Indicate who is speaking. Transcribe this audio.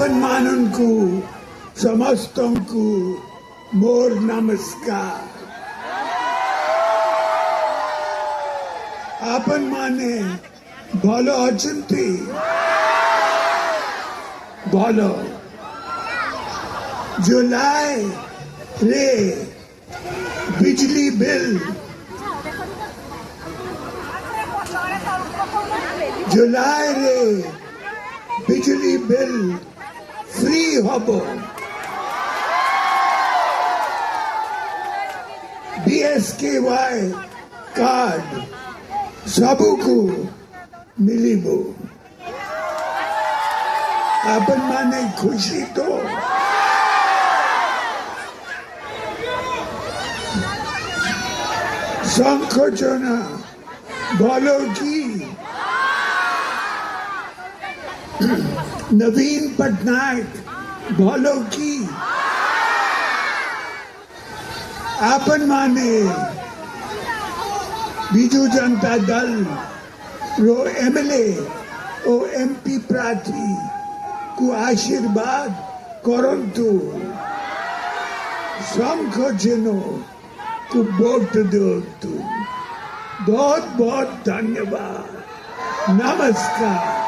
Speaker 1: आपन माननकु समस्तंकु मोर नमस्कार। आपन माने भलो अछंती भलो जुलाई रे बिजली बिल जुलाई रे बिजली बिल फ्री हबो BSKY कार्ड सबको मिलिबो। आपन माने खुशी तो संकोचना बोलो की नवीन पटनायक बोलो की आपन माने बीजू जनता दल रो MLA ओ MP प्रार्थी को आशीर्वाद करंतु संकोचनो को वोट दो। बहुत बहुत धन्यवाद। नमस्कार।